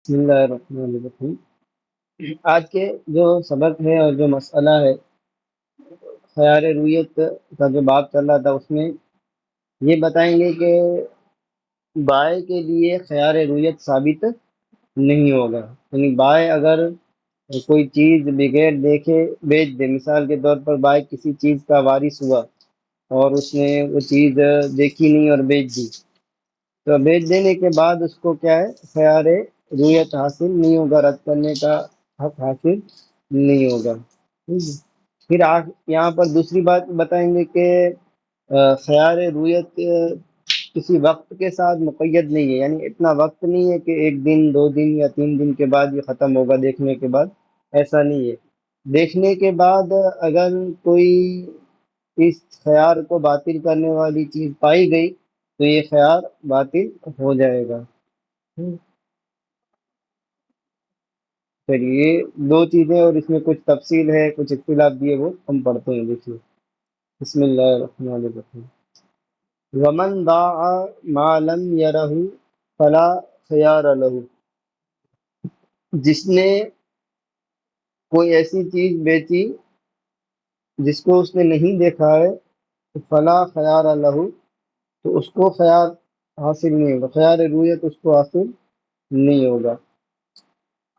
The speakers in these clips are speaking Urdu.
بسم اللہ الرحمن الرحیم۔ آج کے جو سبق ہے اور جو مسئلہ ہے خیار رویت کا جو باب چل رہا تھا، اس میں یہ بتائیں گے کہ بائیں کے لیے خیار رویت ثابت نہیں ہوگا۔ یعنی بائیں اگر کوئی چیز بغیر دیکھے بیچ دے، مثال کے طور پر بائیں کسی چیز کا وارث ہوا اور اس نے وہ چیز دیکھی نہیں اور بیچ دی، تو بیچ دینے کے بعد اس کو کیا ہے، خیار رویت حاصل نہیں ہوگا، رد کرنے کا حق حاصل نہیں ہوگا۔ ٹھیک ہے؟ پھر یہاں پر دوسری بات بتائیں گے کہ خیار رویت کسی وقت کے ساتھ مقید نہیں ہے، یعنی اتنا وقت نہیں ہے کہ ایک دن 2 دن یا 3 دن کے بعد یہ ختم ہوگا دیکھنے کے بعد، ایسا نہیں ہے۔ دیکھنے کے بعد اگر کوئی اس خیار کو باطل کرنے والی چیز پائی گئی تو یہ خیار باطل ہو جائے گا۔ پھر یہ دو چیزیں اور اس میں کچھ تفصیل ہے، کچھ اختلاف بھی ہے، وہ ہم پڑھتے ہیں، دیکھیے۔ بسم اللہ الرحمن الرحیم۔ ومن باع ما لم یرہ فلا خیار لہ، جس نے کوئی ایسی چیز بیچی جس کو اس نے نہیں دیکھا ہے، تو فلا خیار لہ، تو اس کو خیار حاصل نہیں ہوگا، خیار رویت اس کو حاصل نہیں ہوگا۔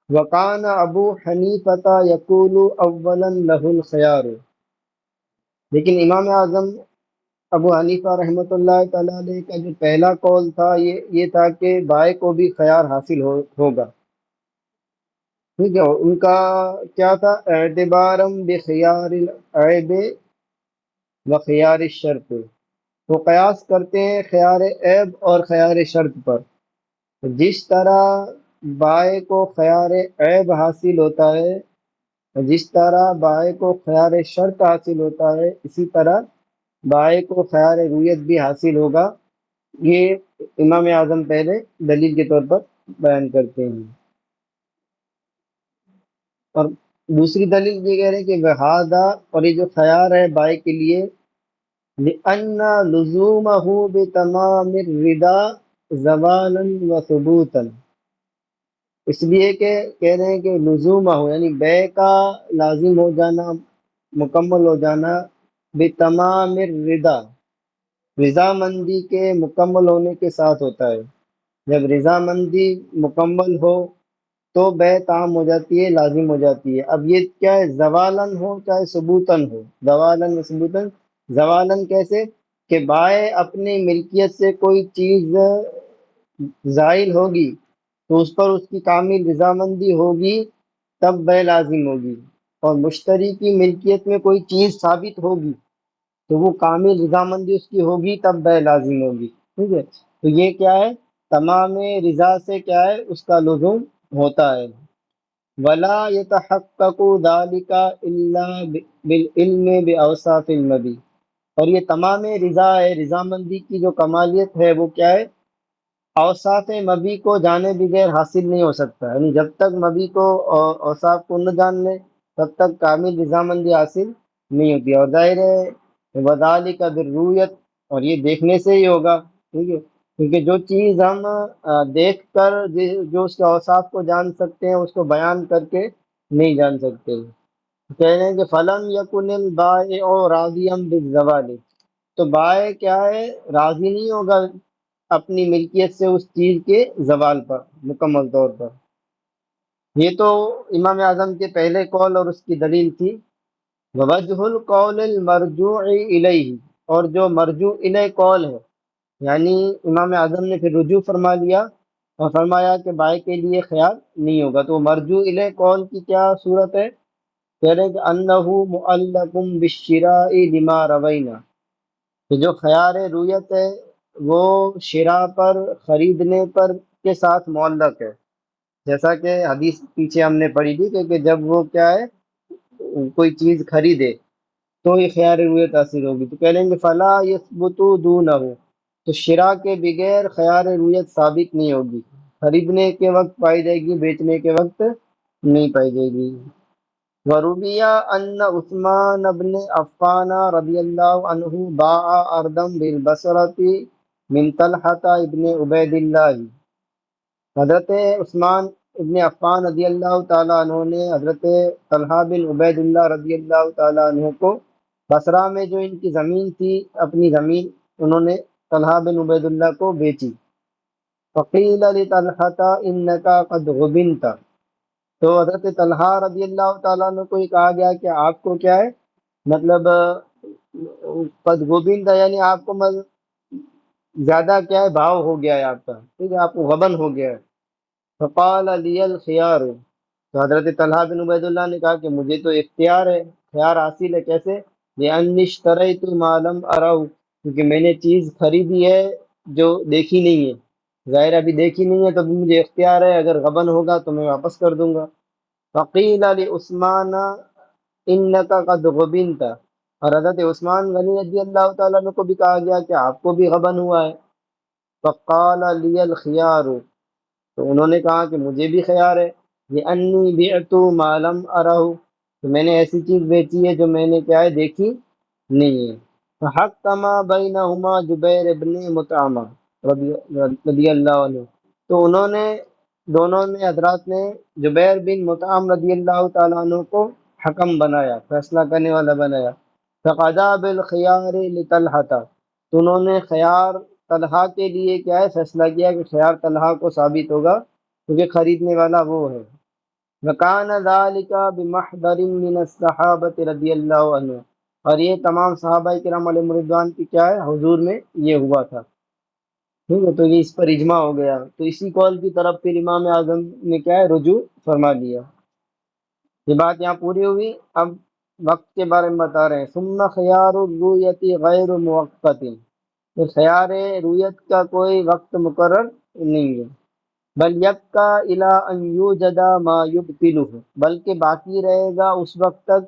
وکان ابو حنیفۃ یقول اولا لہ الخیار، لیکن امام اعظم ابو حنیفہ رحمۃ اللہ تعالیٰ علیہ کا جو پہلا قول تھا یہ تھا کہ بائیں کو بھی خیار حاصل ہوگا۔ ٹھیک ہے، ان کا کیا تھا، اعتبارم بخیار العیب و خیار الشرط، وہ قیاس کرتے ہیں خیار عیب اور خیار شرط پر۔ جس طرح بائیں کو خیار عیب حاصل ہوتا ہے، جس طرح بائیں کو خیار شرط حاصل ہوتا ہے، اسی طرح بائیں کو خیار رویت بھی حاصل ہوگا۔ یہ امام اعظم پہلے دلیل کے طور پر بیان کرتے ہیں، اور دوسری دلیل یہ کہہ رہے ہیں کہ وہذا، اور یہ جو خیار ہے بائیں کے لیے، لأن لزومہ بتمام الردا زوالا و ثبوتا، اس لیے کہ کہہ رہے ہیں کہ لزومہ ہو یعنی بے کا لازم ہو جانا، مکمل ہو جانا، بتمام الردا، رضامندی کے مکمل ہونے کے ساتھ ہوتا ہے۔ جب رضامندی مکمل ہو تو بے تام ہو جاتی ہے، لازم ہو جاتی ہے۔ اب یہ کیا ہے، زوالن ہو چاہے ثبوتن ہو، زوالن و ثبوتن۔ زوالن کیسے کہ بائیں اپنی ملکیت سے کوئی چیز زائل ہوگی تو اس پر اس کی کامل رضامندی ہوگی، تب بے لازم ہوگی، اور مشتری کی ملکیت میں کوئی چیز ثابت ہوگی تو وہ کامل رضامندی اس کی ہوگی، تب بے لازم ہوگی۔ ٹھیک ہے، تو یہ کیا ہے، تمام رضا سے کیا ہے، اس کا لزوم ہوتا ہے۔ ولا يتحقق ذلك الا بالعلم باوصاف النبی، اور یہ تمام رضا ہے، رضامندی کی جو کمالیت ہے وہ کیا ہے، اوصاف مبی کو جانے بغیر حاصل نہیں ہو سکتا، یعنی جب تک مبی کو اوصاف کو نہ جان لے تب تک کامل رضامندی حاصل نہیں ہوتی، اور ظاہر ہے وذالک بالرؤیت، اور یہ دیکھنے سے ہی ہوگا۔ ٹھیک ہے، کیونکہ جو چیز ہم دیکھ کر جو اس کے اوصاف کو جان سکتے ہیں اس کو بیان کر کے نہیں جان سکتے۔ کہہ رہے ہیں کہ فلم یکن البائع راضیا بالزوال، تو بائع کیا ہے، راضی نہیں ہوگا اپنی ملکیت سے اس چیز کے زوال پر مکمل طور پر۔ یہ تو امام اعظم کے پہلے قول اور اس کی دلیل تھی۔ ووجہ القول المرجوع الیہ، اور جو مرجوع الیہ قول ہے، یعنی امام اعظم نے پھر رجوع فرما لیا اور فرمایا کہ بائیں کے لیے خیال نہیں ہوگا، تو مرجوع الیہ قول کی کیا صورت ہے، کہہ رہے ہیں کہ انہ معلق بالشراء لما روینا، کہ جو خیار رویت ہے وہ شراء پر، خریدنے پر کے ساتھ معلق ہے، جیسا کہ حدیث پیچھے ہم نے پڑھی تھی کہ جب وہ کیا ہے، کوئی چیز خریدے تو یہ خیار رویت حاصل ہوگی، تو کہہ لیں گے فلا یثبت دونہ، تو شراء کے بغیر خیار رویت ثابت نہیں ہوگی، خریدنے کے وقت پائی جائے گی، بیچنے کے وقت نہیں پائی جائے گی۔ ورویہ ان عثمان بن عفان رضی اللہ عنہ باع ارضا بالبصرۃ من طلحہ ابن عبید اللہ، حضرت عثمان ابن عفان رضی اللہ تعالیٰ عنہ نے حضرت طلحہ بن عبید اللہ رضی اللہ تعالیٰ عنہ کو بصرہ میں جو ان کی زمین تھی، اپنی زمین انہوں نے طلحہ بن عبید اللہ کو بیچی۔ فقیل لطلحہ انک قد غبنت، تو حضرت طلحہ رضی اللہ تعالیٰ عنہ کو یہ کہا گیا کہ آپ کو کیا ہے، مطلب قد غبنت یعنی آپ کو زیادہ کیا ہے، بھاؤ ہو گیا ہے آپ کا، ٹھیک ہے، آپ کو غبن ہو گیا ہے۔ فقال لی الخيار، تو حضرت طلحہ بن عبید اللہ نے کہا کہ مجھے تو اختیار ہے، خیار حاصل ہے، کیسے؟ لأنی اشتریت ما لم ارہ، کیونکہ میں نے چیز خریدی ہے جو دیکھی نہیں ہے، ظاہر ابھی دیکھی نہیں ہے تو بھی مجھے اختیار ہے، اگر غبن ہوگا تو میں واپس کر دوں گا۔ فقیل لعثمان انک قد غبنت، اور حضرت عثمان غنی رضی اللہ تعالیٰ عنہ کو بھی کہا گیا کہ آپ کو بھی غبن ہوا ہے۔ فقال لی الخيار، تو انہوں نے کہا کہ مجھے بھی خیار ہے، یہ انی بعت ما لم ارہ، تو میں نے ایسی چیز بیچی ہے جو میں نے کیا ہے، دیکھی نہیں ہے۔ فحکم بینہما جبیر ابن مطعم رضی رضی اللہ عنہ، تو انہوں نے، دونوں نے حضرات نے جبیر بن مطعم رضی اللہ تعالیٰ عنہ کو حکم بنایا، فیصلہ کرنے والا بنایا۔ فقضا بالخیار لطلحہ، تو انہوں نے خیار طلحہ کے لیے کیا ہے، فیصلہ کیا کہ خیار طلحہ کو ثابت ہوگا کیونکہ خریدنے والا وہ ہے۔ وکان ذلک بمحضر من الصحابۃ رضی اللہ عنہ، اور یہ تمام صحابہ کرام علیہ رضوان کی کیا ہے، حضور میں یہ ہوا تھا، ٹھیک ہے، تو یہ اس پر اجماع ہو گیا، تو اسی قول کی طرف پھر امام اعظم نے کیا ہے، رجوع فرما لیا۔ یہ بات یہاں پوری ہوئی۔ اب وقت کے بارے میں بتا رہے ہیں، ثم خیار الرؤیت غیر موقت، تو خیار رویت کا کوئی وقت مقرر نہیں ہے، بل یبقى الی ان یوجد ما یبطلہ، بلکہ باقی رہے گا اس وقت تک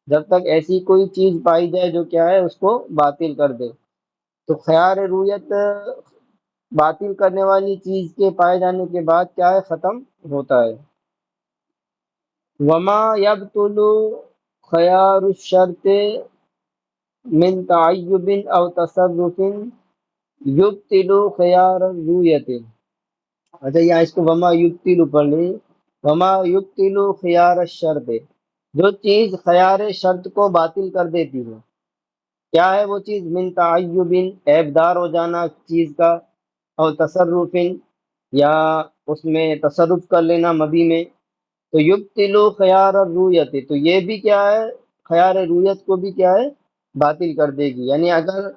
جب تک ایسی کوئی چیز پائی جائے جو کیا ہے، اس کو باطل کر دے۔ تو خیار رویت باطل کرنے والی چیز کے پائے جانے کے بعد کیا ہے، ختم ہوتا ہے۔ وما یبطل خیار الشرط من تعیب او تصرف یبطل خیار الرویت، اچھا یہاں اس کو وما یبطل پڑھ لیں، وما یبطل خیار الشرط، جو چیز خیار شرط کو باطل کر دیتی ہے، کیا ہے وہ چیز؟ من تعیب، عیب دار ہو جانا چیز کا، اور تصرف، یا اس میں تصرف کر لینا مبی میں، تو یبطل خیار الرویت، تو یہ بھی کیا ہے، خیار رویت کو بھی کیا ہے، باطل کر دے گی۔ یعنی اگر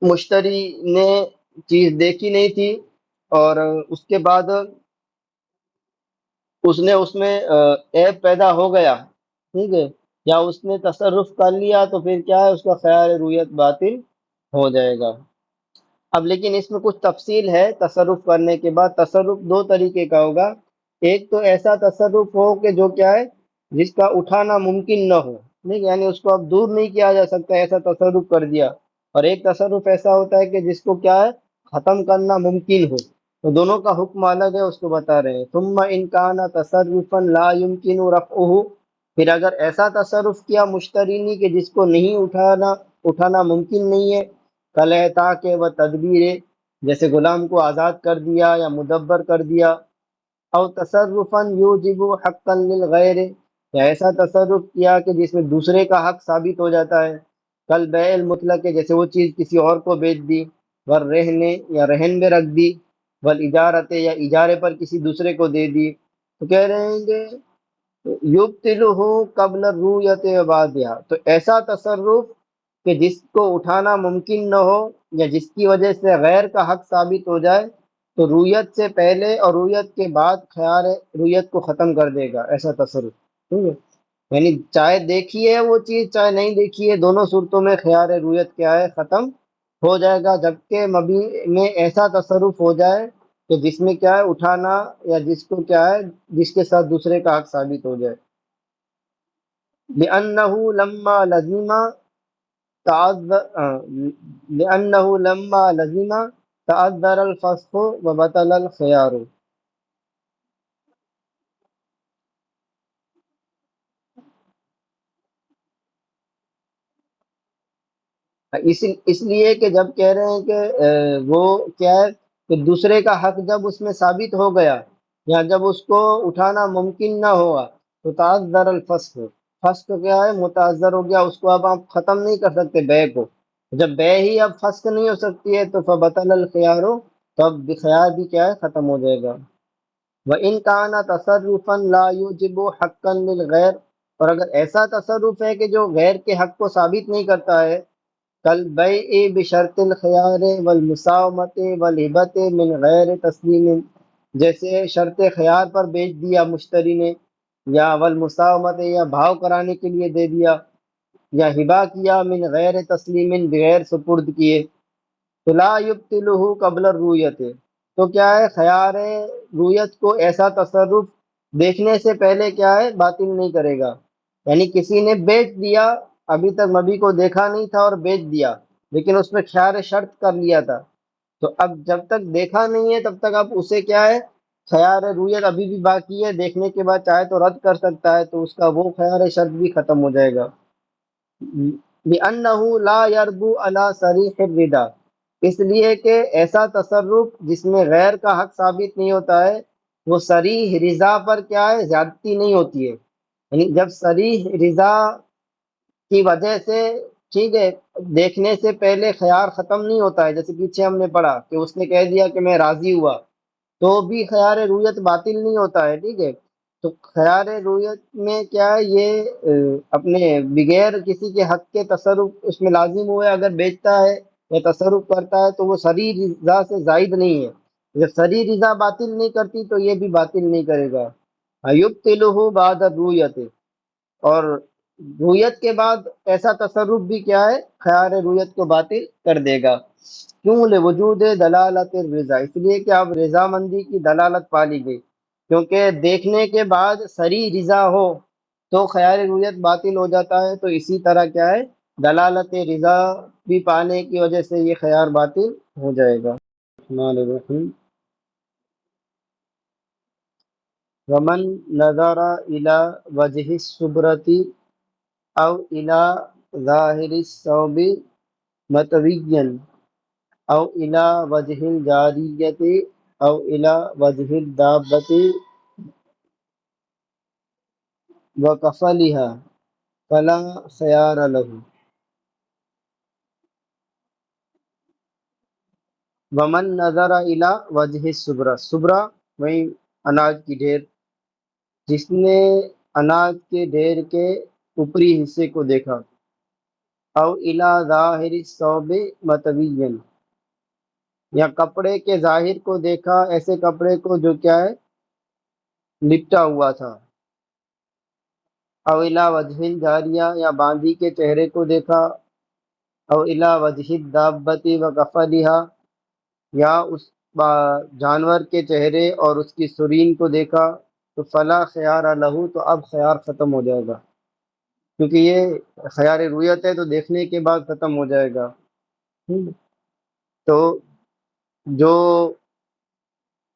مشتری نے چیز دیکھی نہیں تھی اور اس کے بعد اس نے اس میں عیب پیدا ہو گیا، ٹھیک ہے، یا اس نے تصرف کر لیا، تو پھر کیا ہے، اس کا خیار رویت باطل ہو جائے گا۔ اب لیکن اس میں کچھ تفصیل ہے، تصرف کرنے کے بعد تصرف دو طریقے کا ہوگا، ایک تو ایسا تصرف ہو کہ جو کیا ہے، جس کا اٹھانا ممکن نہ ہو، ٹھیک ہے، یعنی اس کو اب دور نہیں کیا جا سکتا، ایسا تصرف کر دیا، اور ایک تصرف ایسا ہوتا ہے کہ جس کو کیا ہے، ختم کرنا ممکن ہو، تو دونوں کا حکم الگ ہے، اس کو بتا رہے ہیں۔ ثم ان کان تصرفا لا يمكن رفعه، پھر اگر ایسا تصرف کیا مشتری نے کہ جس کو نہیں اٹھانا ممکن نہیں ہے، کلعطا کے و تدبیر، جیسے غلام کو آزاد کر دیا یا مدبر کر دیا، او تصرفا یوجب حقا للغیر، یا ایسا تصرف کیا کہ جس میں دوسرے کا حق ثابت ہو جاتا ہے، کل بیع المطلق، جیسے وہ چیز کسی اور کو بیچ دی، والرہن، یا رہن میں رکھ دی، والاجارت، یا اجارے پر کسی دوسرے کو دے دی، تو کہہ رہے ہیں کہ یبطلہ قبل الرویت و بعدہا، تو ایسا تصرف کہ جس کو اٹھانا ممکن نہ ہو یا جس کی وجہ سے غیر کا حق ثابت ہو جائے، تو رویت سے پہلے اور رویت کے بعد خیار رویت کو ختم کر دے گا، ایسا تصرف، ٹھیک ہے، یعنی چاہے دیکھی ہے وہ چیز چاہے نہیں دیکھی ہے، دونوں صورتوں میں خیار رویت کیا ہے، ختم ہو جائے گا، جبکہ مبی میں ایسا تصرف ہو جائے کہ جس میں کیا ہے، اٹھانا یا جس کو کیا ہے، جس کے ساتھ دوسرے کا حق ثابت ہو جائے۔ لأنه لما لزم لأنه لما لزم تعذر الفسخ وبطل الخيار، اس لیے کہ جب کہہ رہے ہیں کہ وہ کیا ہے کہ دوسرے کا حق جب اس میں ثابت ہو گیا، یا جب اس کو اٹھانا ممکن نہ ہوا تو تعذر الفسق، فسق کیا ہے؟ متعذر ہو گیا، اس کو اب آپ ختم نہیں کر سکتے بے کو، جب بے ہی اب فسق نہیں ہو سکتی ہے تو فبطل الخیار، تو اب خیار بھی کیا ہے؟ ختم ہو جائے گا۔ وَإِنْ كَانَ تَصَرُّفًا لَا يُوجِبُ حَقًّا لِلْغَيْرِ، اور اگر ایسا تصرف ہے کہ جو غیر کے حق کو ثابت نہیں کرتا ہے، کل بیع بشرط الخیار والمساومت والہبت من غیر تسلیم، جیسے شرط خیار پر بیچ دیا مشتری نے، یا والمساومت یا بھاؤ کرانے کے لیے دے دیا، یا ہبا کیا من غیر تسلیم بغیر سپرد کیے، تو لا یبطلہ قبل الرویت، تو کیا ہے؟ خیار رویت کو ایسا تصرف دیکھنے سے پہلے کیا ہے؟ باطل نہیں کرے گا۔ یعنی کسی نے بیچ دیا، ابھی تک مبی کو دیکھا نہیں تھا اور بیچ دیا، لیکن اس میں خیار شرط کر لیا تھا، تو اب جب تک دیکھا نہیں ہے تب تک اب اسے کیا ہے؟ خیار رویت ابھی بھی باقی ہے، دیکھنے کے بعد چاہے تو رد کر سکتا ہے، تو اس کا وہ خیار شرط بھی ختم ہو جائے گا۔ لِأَنَّهُ لَا يَرْبُو عَلَى صَرِيحِ الرِّدَى، اس لیے کہ ایسا تصرف جس میں غیر کا حق ثابت نہیں ہوتا ہے، وہ صریح رضا پر کیا ہے؟ زیادتی نہیں ہوتی ہے۔ یعنی جب صریح رضا کی وجہ سے، ٹھیک ہے، دیکھنے سے پہلے خیار ختم نہیں ہوتا ہے، جیسے پیچھے ہم نے پڑھا کہ اس نے کہہ دیا کہ میں راضی ہوا، تو بھی خیار رویت باطل نہیں ہوتا ہے، ٹھیک ہے۔ تو خیار رویت میں کیا ہے؟ یہ اپنے بغیر کسی کے حق کے تصرف اس میں لازم ہوئے اگر بیچتا ہے یا تصرف کرتا ہے تو وہ صریح رضا سے زائد نہیں ہے، جب صریح رضا باطل نہیں کرتی تو یہ بھی باطل نہیں کرے گا۔ یبطلہ بعد الرویت، اور رویت کے بعد ایسا تصرف بھی کیا ہے؟ خیار رویت کو باطل کر دے گا۔ کیوں؟ لوجود دلالت الرضا، اس لیے کہ اب رضامندی کی دلالت پا لی گئی، کیونکہ دیکھنے کے بعد صریح رضا ہو تو خیار رویت باطل ہو جاتا ہے، تو اسی طرح کیا ہے؟ دلالت رضا بھی پانے کی وجہ سے یہ خیار باطل ہو جائے گا۔ الرحمن الرحیم ومن نظر الى وجه الصبرة او الى ظاہر الثوب متویا او الى وجه الجاریۃ او الى وجه الدابۃ وکفلها فلا خیار له۔ ومن نظر الى وجه الصبرہ، صبرہ وہی اناج کی ڈھیر، جس نے اناج کے ڈھیر کے اوپری حصے کو دیکھا، او الی ظاہر الثوب متویا، یا کپڑے کے ظاہر کو دیکھا، ایسے کپڑے کو جو کیا ہے؟ لپٹا ہوا تھا، او الی وجہ الجاریہ، یا باندی کے چہرے کو دیکھا، او الی وجہ الدابۃ وکفلها، یا اس جانور کے چہرے اور اس کی سرین کو دیکھا، تو فلا خیار لہو، تو اب خیار ختم ہو جائے گا، کیونکہ یہ خیار رویت ہے تو دیکھنے کے بعد ختم ہو جائے گا۔ تو جو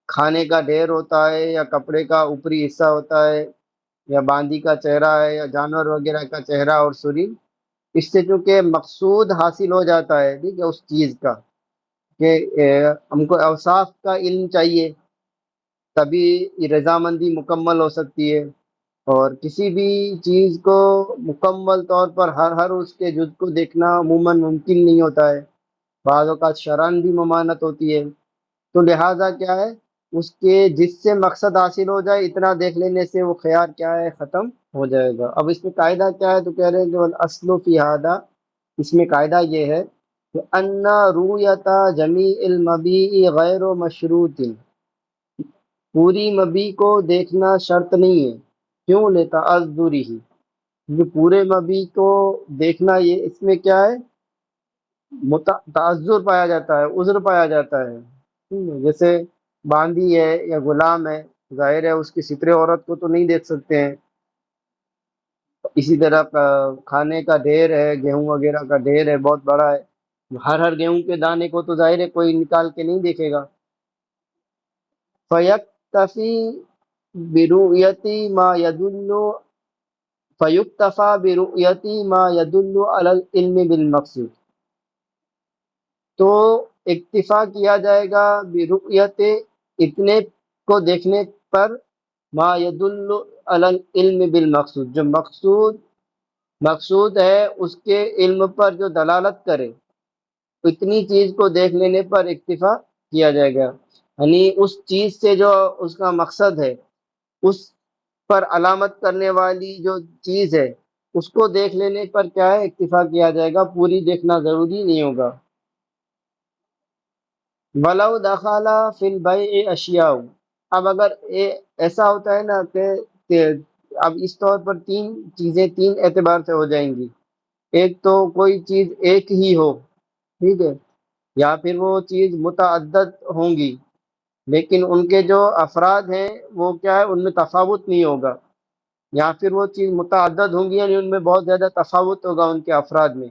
کھانے کا ڈھیر ہوتا ہے یا کپڑے کا اوپری حصہ ہوتا ہے یا باندی کا چہرہ ہے یا جانور وغیرہ کا چہرہ اور سرین، اس سے چونکہ مقصود حاصل ہو جاتا ہے، ٹھیک ہے، اس چیز کا کہ ہم کو اوصاف کا علم چاہیے، تبھی رضامندی مکمل ہو سکتی ہے، اور کسی بھی چیز کو مکمل طور پر ہر اس کے جز کو دیکھنا عموماً ممکن نہیں ہوتا ہے، بعض اوقات شرعاً بھی ممانعت ہوتی ہے، تو لہٰذا کیا ہے؟ اس کے جس سے مقصد حاصل ہو جائے اتنا دیکھ لینے سے وہ خیار کیا ہے؟ ختم ہو جائے گا۔ اب اس میں قاعدہ کیا ہے؟ تو کہہ رہے ہیں کہ الاصل فی ھذا، اس میں قاعدہ یہ ہے کہ ان رویت جمیع المبیع غیر مشروط، پوری مبی کو دیکھنا شرط نہیں ہے، کیوں؟ لتعذرہ، جو پورے مبی کو دیکھنا یہ اس میں کیا ہے؟ تعذر پایا جاتا ہے، عذر پایا جاتا ہے، جیسے باندی ہے یا غلام ہے، ظاہر ہے اس کی ستر عورت کو تو نہیں دیکھ سکتے ہیں، اسی طرح کھانے کا ڈھیر ہے، گیہوں وغیرہ کا ڈھیر ہے بہت بڑا ہے، ہر گیہوں کے دانے کو تو ظاہر ہے کوئی نکال کے نہیں دیکھے گا، فیکتفی برؤیت ما يدل فیکتفا برؤیت ما يدل علی العلم بالمقصود، تو اکتفا کیا جائے گا برؤیت، اتنے کو دیکھنے پر ما يدل علی العلم بالمقصود، جو مقصود ہے اس کے علم پر جو دلالت کرے، اتنی چیز کو دیکھ لینے پر اکتفا کیا جائے گا، یعنی اس چیز سے جو اس کا مقصد ہے، اس پر علامت کرنے والی جو چیز ہے، اس کو دیکھ لینے پر کیا ہے، اکتفا کیا جائے گا، پوری دیکھنا ضروری نہیں ہوگا۔ ولو دخل فی البیع اشیاء، اب اگر ایسا ہوتا ہے نا کہ اب اس طور پر تین چیزیں تین اعتبار سے ہو جائیں گی، ایک تو کوئی چیز ایک ہی ہو، ٹھیک ہے، یا پھر وہ چیز متعدد ہوں گی لیکن ان کے جو افراد ہیں وہ کیا ہے، ان میں تفاوت نہیں ہوگا، یا پھر وہ چیز متعدد ہوں گی یعنی ان میں بہت زیادہ تفاوت ہوگا ان کے افراد میں،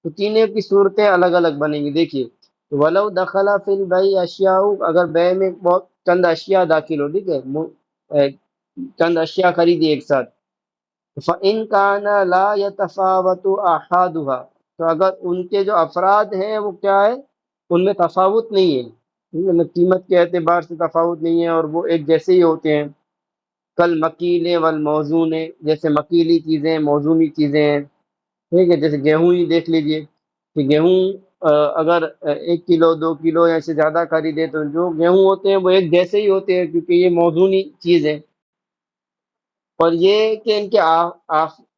تو تینوں کی صورتیں الگ الگ بنیں گی۔ دیکھیے ولو دخل فی البیع اشیاء، اگر بیع میں بہت چند اشیاء داخل ہو، ٹھیک ہے، چند اشیاء خریدی ایک ساتھ، فَإِنْ كَانَ لَا يَتَفَاوَتُ أَحَدُهَا، تو اگر ان کے جو افراد ہیں وہ کیا ہے، ان میں تفاوت نہیں ہے، ٹھیک ہے نا، قیمت کے اعتبار سے تفاوت نہیں ہے اور وہ ایک جیسے ہی ہوتے ہیں، کل مکیل والموزون، جیسے مکیلی چیزیں موزونی چیزیں ہیں، ٹھیک ہے، جیسے گیہوں ہی دیکھ لیجئے کہ گیہوں اگر 1 کلو 2 کلو یا سے زیادہ خریدے تو جو گیہوں ہوتے ہیں وہ ایک جیسے ہی ہوتے ہیں کیونکہ یہ موزونی چیز ہے، اور یہ کہ ان کے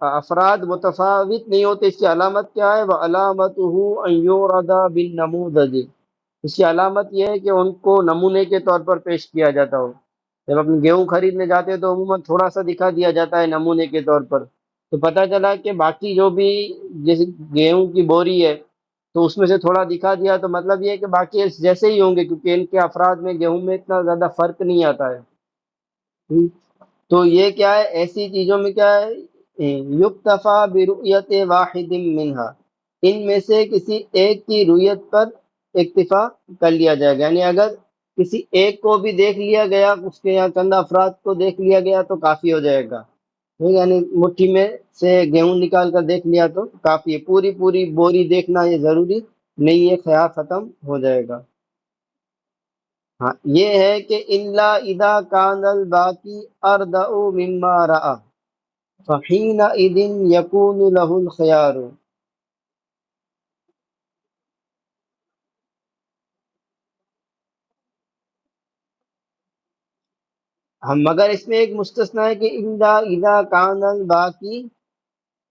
افراد متفاوت نہیں ہوتے، اس کی علامت کیا ہے، وَعَلَامَتُهُ أَن يُعْرَضَ بِالنَّمُوذَجِ، اس کی علامت یہ ہے کہ ان کو نمونے کے طور پر پیش کیا جاتا ہو، جب اپنے گیہوں خریدنے جاتے ہیں تو عموماً تھوڑا سا دکھا دیا جاتا ہے نمونے کے طور پر، تو پتہ چلا کہ باقی جو بھی جیسے گیہوں کی بوری ہے تو اس میں سے تھوڑا دکھا دیا تو مطلب یہ ہے کہ باقی جیسے ہی ہوں گے کیونکہ ان کے افراد میں گیہوں میں اتنا زیادہ فرق نہیں آتا ہے۔ تو یہ کیا ہے، ایسی چیزوں میں کیا ہے، یکتفا برؤیت واحد منہا، ان میں سے کسی ایک کی رؤیت پر اکتفا کر لیا جائے گا، یعنی اگر کسی ایک کو بھی دیکھ لیا گیا، اس کے یہاں چند افراد کو دیکھ لیا گیا تو کافی ہو جائے گا، یعنی مٹھی میں سے گیہوں نکال کر دیکھ لیا تو کافی ہے، پوری پوری بوری دیکھنا یہ ضروری نہیں ہے، خیال ختم ہو جائے گا۔ ہاں یہ ہے کہ الا اذا کان الباقی اردأ مما رأى فحينئذ يكون له الخيار، ہم مگر اس میں ایک مستثنا ہے کہ الا اذا کان الباقی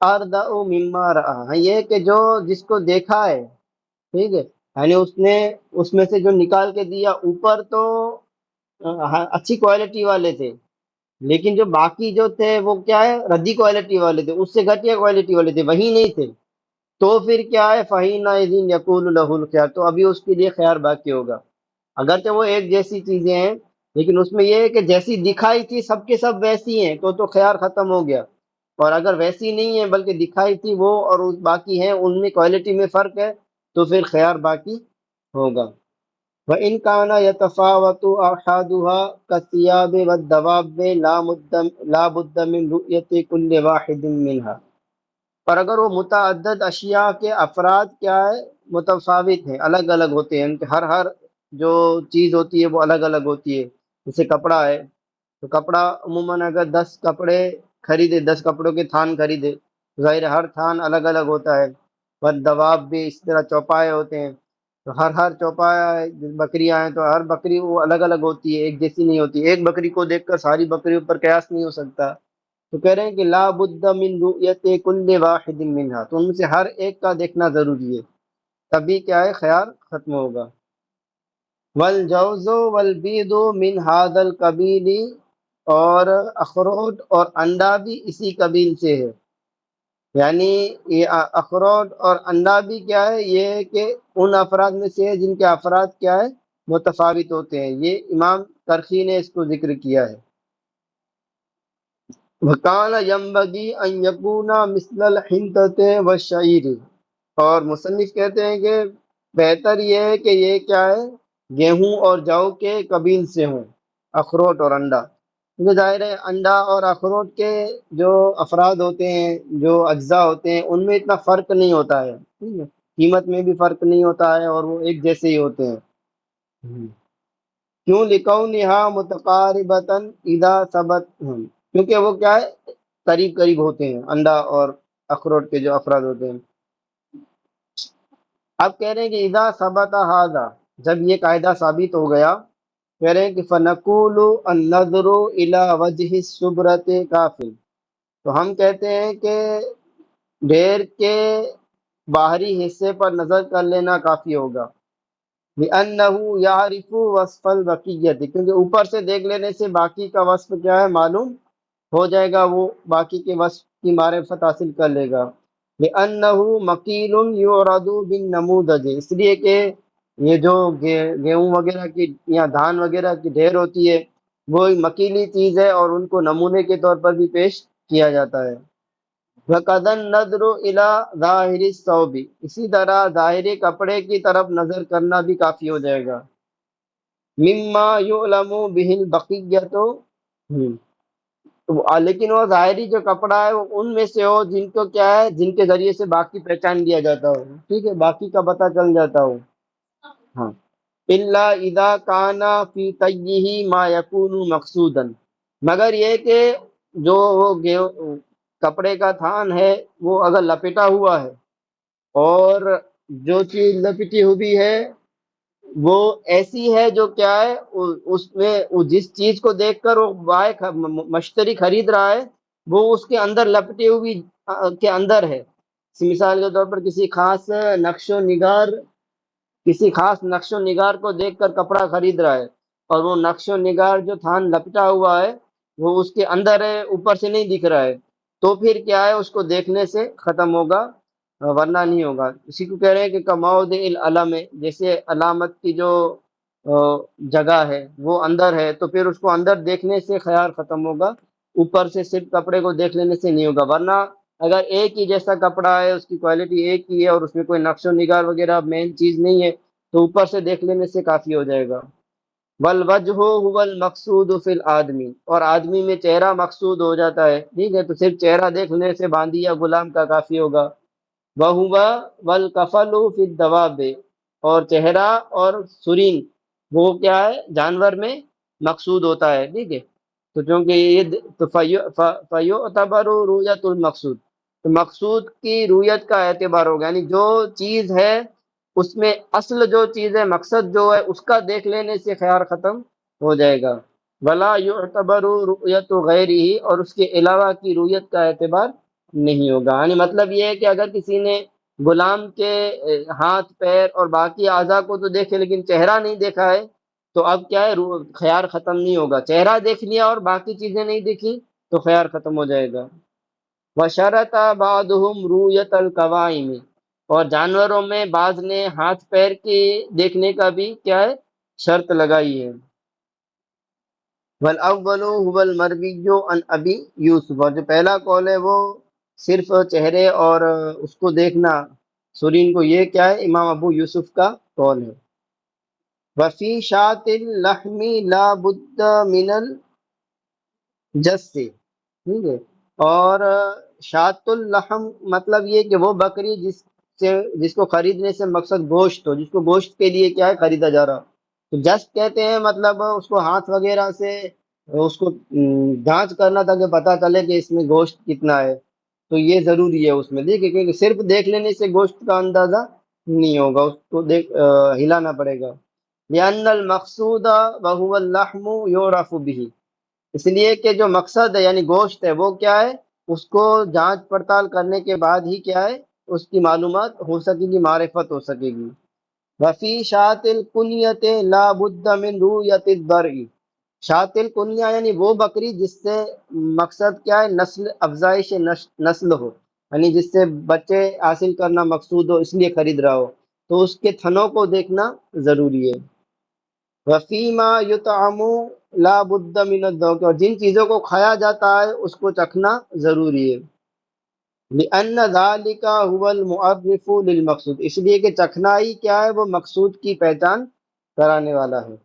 اردأ مما رأى، ہاں یہ کہ جو جس کو دیکھا ہے، ٹھیک ہے، یعنی اس نے اس میں سے جو نکال کے دیا اوپر تو اچھی کوالٹی والے تھے، لیکن جو باقی جو تھے وہ کیا ہے، ردی کوالٹی والے تھے، اس سے گھٹیا کوالٹی والے تھے، وہی نہیں تھے، تو پھر کیا ہے، فَحِينَئِذٍ يَقُولُ لَهُ الْخِيَارُ، تو ابھی اس کے لیے خیار باقی ہوگا، اگرچہ وہ ایک جیسی چیزیں ہیں لیکن اس میں یہ ہے کہ جیسی دکھائی تھی سب کے سب ویسی ہیں تو خیار ختم ہو گیا، اور اگر ویسی نہیں ہے بلکہ دکھائی تھی وہ اور باقی ہیں ان میں کوالٹی میں فرق ہے تو پھر خیار باقی ہوگا۔ وَإِنْ كَانَ يَتَفَاوَتُ أَحَدُهَا كَالثِّيَابِ وَالدَّوَابِ لَا بُدَّ مِنْ رُؤْيَةِ كُلِّ وَاحِدٍ مِنْهَا، پر اگر وہ متعدد اشیاء کے افراد کیا ہے، متفاوت ہیں، الگ الگ ہوتے ہیں، ان کے ہر جو چیز ہوتی ہے وہ الگ الگ ہوتی ہے، جیسے کپڑا ہے تو کپڑا عموماً اگر 10 کپڑے خریدے، 10 کپڑوں کے تھان خریدے، ظاہر ہے ہر تھان الگ الگ ہوتا ہے، پر دواب بھی اس طرح چوپائے ہوتے ہیں، تو ہر چوپایا بکریاں ہیں تو ہر بکری وہ الگ الگ ہوتی ہے، ایک جیسی نہیں ہوتی، ایک بکری کو دیکھ کر ساری بکریوں پر قیاس نہیں ہو سکتا، تو کہہ رہے ہیں کہ لا بد من رؤیت کل واحد منہا، تو ان میں سے ہر ایک کا دیکھنا ضروری ہے، تبھی کیا ہے، خیار ختم ہوگا۔ والجوز والبید من هذا القبیل، اور اخروٹ اور انڈا بھی اسی قبیل سے ہے، یعنی یہ اخروٹ اور انڈا بھی کیا ہے، یہ ہے کہ ان افراد میں سے ہے جن کے افراد کیا ہے، متفاوت ہوتے ہیں، یہ امام کرخی نے اس کو ذکر کیا ہے۔ وَكَانَ يَنبَغِي أَن يَكُونَ مِثْلَ الْحِنطَةِ وَالشَّعِيرِ، اور مصنف کہتے ہیں کہ بہتر یہ ہے کہ یہ کیا ہے، گیہوں اور جو کے قبیل سے ہوں، اخروٹ اور انڈا، کیونکہ ظاہر ہے انڈا اور اخروٹ کے جو افراد ہوتے ہیں، جو اجزاء ہوتے ہیں، ان میں اتنا فرق نہیں ہوتا ہے، ٹھیک ہے، قیمت میں بھی فرق نہیں ہوتا ہے اور وہ ایک جیسے ہی ہوتے ہیں۔ کیوں لکونہا متقاربتاً اذا ثبت، کیونکہ وہ کیا ہے قریب قریب ہوتے ہیں، انڈا اور اخروٹ کے جو افراد ہوتے ہیں۔ اب کہہ رہے ہیں کہ اذا ثبت ھذا، جب یہ قاعدہ ثابت ہو گیا، کہہ رہے ہیں کہ فنقول النظر الی وجہ الصبرۃ کاف، تو ہم کہتے ہیں کہ ڈھیر کے باہری حصے پر نظر کر لینا کافی ہوگا، لأنه يعرف وصف البقیت، کیونکہ اوپر سے دیکھ لینے سے باقی کا وصف کیا ہے معلوم ہو جائے گا، وہ باقی کے وصف کی معرفت حاصل کر لے گا۔ لأنه مکیل یعرض بالنموذج، اس لیے کہ یہ جو گیہوں وغیرہ کی یا دھان وغیرہ کی ڈھیر ہوتی ہے وہ ایک مکیلی چیز ہے، اور ان کو نمونے کے طور پر بھی پیش کیا جاتا ہے۔ وَقَدَ النَّظْرُ إِلَى ظَاهِرِ الثَّوْبِ، اسی طرح ظاہری کپڑے کی طرف نظر کرنا بھی کافی ہو جائے گا۔ مما يعلم به البقیۃ، لیکن وہ ظاہری جو کپڑا ہے وہ ان میں سے ہو جن کو کیا ہے، جن کے ذریعے سے باقی پہچان لیا جاتا ہو، ٹھیک ہے، باقی کا پتہ چل جاتا ہو۔ ہاں، الا اذا كان في طيه ما يكون مقصودا، مگر یہ کہ جو وہ کپڑے کا تھان ہے وہ اگر لپٹا ہوا ہے، اور جو چیز لپٹی ہوئی ہے وہ ایسی ہے جو کیا ہے اس میں وہ جس چیز کو دیکھ کر وہ مشتری خرید رہا ہے وہ اس کے اندر لپٹی ہوئی کے اندر ہے۔ مثال کے طور پر کسی خاص نقش و نگار کو دیکھ کر کپڑا خرید رہا ہے، اور وہ نقش و نگار جو تھان لپٹا ہوا ہے وہ اس کے اندر ہے، اوپر سے نہیں دکھ رہا ہے، تو پھر کیا ہے اس کو دیکھنے سے ختم ہوگا، ورنہ نہیں ہوگا۔ اسی کو کہہ رہے ہیں کہ کموضع العلم، جیسے علامت کی جو جگہ ہے وہ اندر ہے، تو پھر اس کو اندر دیکھنے سے خیال ختم ہوگا، اوپر سے صرف کپڑے کو دیکھ لینے سے نہیں ہوگا۔ ورنہ اگر ایک ہی جیسا کپڑا ہے، اس کی کوالٹی ایک ہی ہے، اور اس میں کوئی نقش و نگار وغیرہ مین چیز نہیں ہے، تو اوپر سے دیکھ لینے سے کافی ہو جائے گا۔ والوجہ هو المقصود فی الآدمی، اور آدمی میں چہرہ مقصود ہو جاتا ہے، ٹھیک ہے، تو صرف چہرہ دیکھنے سے باندی یا غلام کا کافی ہوگا۔ وَهُوَ وَالْكَفَلُ فِي الدَّوَابِ، اور چہرہ اور سرین وہ کیا ہے جانور میں مقصود ہوتا ہے، ٹھیک ہے، تو چونکہ یہ تو فَيُعْتَبَرُ رُؤْيَةُ المقصود، تو مقصود کی رویت کا اعتبار ہوگا، یعنی جو چیز ہے اس میں اصل جو چیز ہے، مقصد جو ہے اس کا دیکھ لینے سے خیال ختم ہو جائے گا۔ وَلَا يُعْتَبَرُ رُؤْيَةُ غَيْرِهِ، اور اس کے علاوہ کی رویت کا اعتبار نہیں ہوگا۔ یعنی مطلب یہ ہے کہ اگر کسی نے غلام کے ہاتھ پیر اور باقی اعضاء کو تو دیکھے لیکن چہرہ نہیں دیکھا ہے، تو اب کیا ہے خیال ختم نہیں ہوگا، چہرہ دیکھ لیا اور باقی چیزیں نہیں دیکھی تو خیال ختم ہو جائے گا۔ وَشَرَطَ بَعْضُهُمْ رُؤْيَةَ الْقَوَائِمِ، اور جانوروں میں بعض نے ہاتھ پیر کی دیکھنے کا بھی کیا ہے شرط لگائی ہے۔ والأول هو المروی عن ابی یوسف، اور جو پہلا قول ہے وہ صرف چہرے اور اس کو دیکھنا سرین کو، یہ کیا ہے امام ابو یوسف کا قول ہے۔ وفی شاۃ اللحم لا بد من الجس، ٹھیک ہے، اور شاۃ اللحم مطلب یہ کہ وہ بکری جس کو خریدنے سے مقصد گوشت ہو، جس کو گوشت کے لیے کیا ہے خریدا جا رہا، تو جسٹ کہتے ہیں مطلب اس کو ہاتھ وغیرہ سے اس کو جانچ کرنا تاکہ پتہ چلے کہ اس میں گوشت کتنا ہے، تو یہ ضروری ہے اس میں، دیکھیں کیونکہ صرف دیکھ لینے سے گوشت کا اندازہ نہیں ہوگا، اس کو ہلانا پڑے گا۔ لأن المقصود وهو اللحم يعرف به، اس لیے کہ جو مقصد ہے یعنی گوشت ہے وہ کیا ہے اس کو جانچ پڑتال کرنے کے بعد ہی کیا ہے اس کی معلومات ہو سکے گی، معرفت ہو سکے گی۔ وفی شاۃ الکنیۃ لا بد من رؤیۃ الضرع، شاۃ الکنیہ یعنی وہ بکری جس سے مقصد کیا ہے نسل افزائش نسل ہو، یعنی جس سے بچے حاصل کرنا مقصود ہو اس لیے خرید رہا ہو، تو اس کے تھنوں کو دیکھنا ضروری ہے۔ وفیما یطعم لا بد من الذوق، اور جن چیزوں کو کھایا جاتا ہے اس کو چکھنا ضروری ہے۔ لأن ذلك هو المعرف للمقصود، اس لیے کہ چکھنا ہی کیا ہے وہ مقصود کی پہچان کرانے والا ہے۔